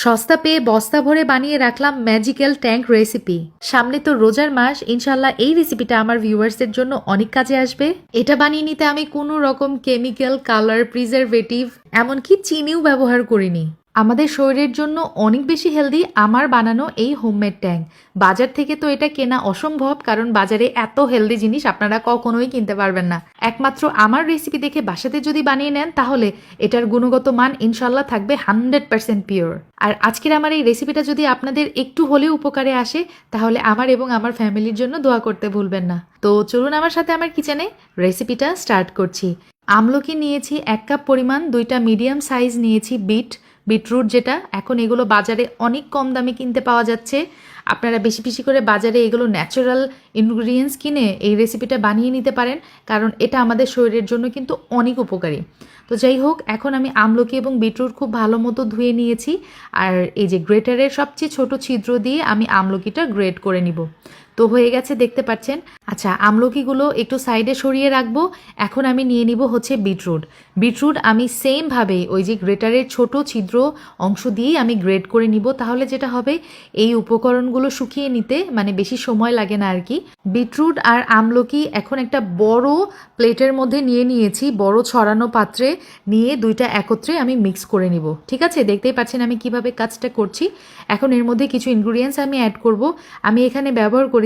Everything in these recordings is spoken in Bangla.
সস্তা পেয়ে বস্তা ভরে বানিয়ে রাখলাম ম্যাজিক্যাল ট্যাঙ্ক রেসিপি। সামনে তো রোজার মাস, ইনশাল্লাহ এই রেসিপিটা আমার ভিউয়ার্সদের জন্য অনেক কাজে আসবে। এটা বানিয়ে নিতে আমি কোনো রকম কেমিক্যাল, কালার, প্রিজারভেটিভ এমনকি চিনিও ব্যবহার করিনি। আমাদের শরীরের জন্য অনেক বেশি হেলদি আমার বানানো এই হোমমেড ট্যাঙ্ক। বাজার থেকে তো এটা কেনা অসম্ভব, কারণ বাজারে এত হেলদি জিনিস আপনারা কখনোই কিনতে পারবেন না। একমাত্র আমার রেসিপি দেখে বাসাতে যদি বানিয়ে নেন তাহলে এটার গুণগত মান ইনশাল্লাহ থাকবে 100% পিওর। আর আজকের আমার এই রেসিপিটা যদি আপনাদের একটু হলেও উপকারে আসে তাহলে আমার এবং আমার ফ্যামিলির জন্য দোয়া করতে ভুলবেন না। তো চলুন আমার সাথে আমার কিচেনে রেসিপিটা স্টার্ট করছি। আমলকি নিয়েছি 1 কাপ পরিমাণ, 2টা মিডিয়াম সাইজ নিয়েছি বিটরুট, যেটা এখন এগুলো বাজারে অনেক কম দামে কিনতে পাওয়া যাচ্ছে। আপনারা বেশি বেশি করে বাজারে এগুলো ন্যাচারাল ইনগ্রিডিয়েন্টস কিনে এই রেসিপিটা বানিয়ে নিতে পারেন, কারণ এটা আমাদের শরীরের জন্য কিন্তু অনেক উপকারী। তো যাই হোক, এখন আমি আমলকি এবং বিটরুট খুব ভালো মতো ধুয়ে নিয়েছি, আর এই যে গ্রেটারের সবচেয়ে ছোট ছিদ্র দিয়ে আমি আমলকিটা গ্রেট করে নিব। তো হয়ে গেছে, দেখতে পাচ্ছেন। আচ্ছা, আমলকিগুলো একটু সাইডে সরিয়ে রাখবো। এখন আমি নিয়ে নিব হচ্ছে বিটরুট আমি সেমভাবে ওই যে গ্রেটারের ছোট ছিদ্র অংশ দিয়েই আমি গ্রেট করে নিব। তাহলে যেটা হবে, এই উপকরণগুলো শুকিয়ে নিতে মানে বেশি সময় লাগে না আর কি। বিটরুট আর আমলকি এখন একটা বড় প্লেটের মধ্যে নিয়ে নিয়েছি, বড় ছড়ানো পাত্রে নিয়ে দুইটা একত্রে আমি মিক্স করে নিব। ঠিক আছে, দেখতেই পাচ্ছেন আমি কিভাবে কাজটা করছি। এখন এর মধ্যে কিছু ইনগ্রিডিয়েন্টস আমি অ্যাড করব। আমি এখানে ব্যবহার করেছি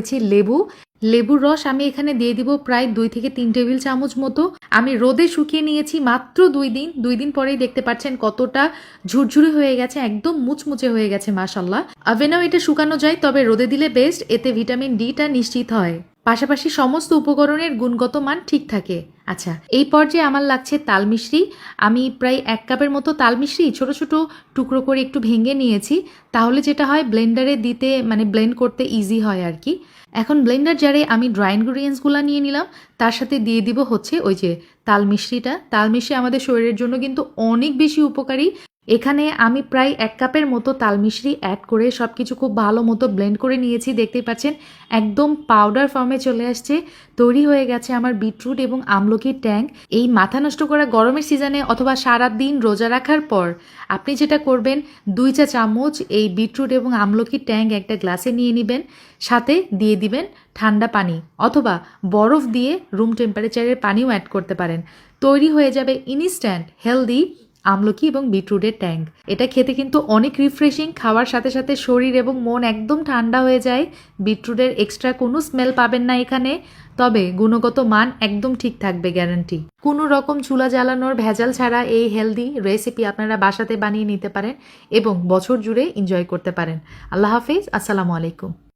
লেবুর রস। আমি এখানে দিয়ে দিব প্রায় 2 থেকে 3 টেবিল চামচ মতো। আমি রোদে শুকিয়ে নিয়েছি মাত্র 2 দিন পরেই দেখতে পাচ্ছেন কতটা ঝুরঝুরি হয়ে গেছে, একদম মুচমুচে হয়ে গেছে মাশাল্লাহ। ওভেনেও এটা শুকানো যায়, তবে রোদে দিলে বেস্ট, এতে ভিটামিন ডিটা নিশ্চিত হয়, পাশাপাশি সমস্ত উপকরণের গুণগত মান ঠিক থাকে। আচ্ছা, এই পর্যায়ে আমার লাগছে তাল মিশ্রি। আমি প্রায় 1 কাপের মতো তাল মিশ্রি ছোট ছোট টুকরো করে একটু ভেঙে নিয়েছি, তাহলে যেটা হয় ব্লেন্ডারে দিতে মানে ব্লেন্ড করতে ইজি হয় আর কি। এখন ব্লেন্ডার জারে আমি ড্রাই ইনগ্রিডিয়েন্টসগুলো নিয়ে নিলাম, তার সাথে দিয়ে দিব হচ্ছে ওই যে তাল মিশ্রিটা। তাল মিশ্রি আমাদের শরীরের জন্য কিন্তু অনেক বেশি উপকারী। এখানে আমি প্রায় 1 কাপের মতো তাল মিশ্রি অ্যাড করে সব কিছু খুব ভালো মতো ব্লেন্ড করে নিয়েছি। দেখতেই পাচ্ছেন একদম পাউডার ফর্মে চলে আসছে। তৈরি হয়ে গেছে আমার বিটরুট এবং আমলকির ট্যাঙ্ক। এই মাথা নষ্ট করা গরমের সিজনে অথবা সারাদিন রোজা রাখার পর আপনি যেটা করবেন, 2 চা চামচ এই বিটরুট এবং আমলকির ট্যাঙ্ক একটা গ্লাসে নিয়ে নেবেন, সাথে দিয়ে দিবেন ঠান্ডা পানি অথবা বরফ দিয়ে রুম টেম্পারেচারের পানিও অ্যাড করতে পারেন। তৈরি হয়ে যাবে ইনস্ট্যান্ট হেলদি আমলকি এবং বিটরুটের ট্যাঙ্ক। এটা খেতে কিন্তু অনেক রিফ্রেশিং, খাওয়ার সাথে সাথে শরীর এবং মন একদম ঠান্ডা হয়ে যায়। বিটরুটের এক্সট্রা কোনো স্মেল পাবেন না এখানে, তবে গুণগত মান একদম ঠিক থাকবে, গ্যারান্টি। কোনো রকম চুলা জ্বালানোর ভেজাল ছাড়া এই হেলদি রেসিপি আপনারা বাসাতে বানিয়ে নিতে পারেন এবং বছর জুড়ে এনজয় করতে পারেন। আল্লাহ হাফেজ, আসসালামু আলাইকুম।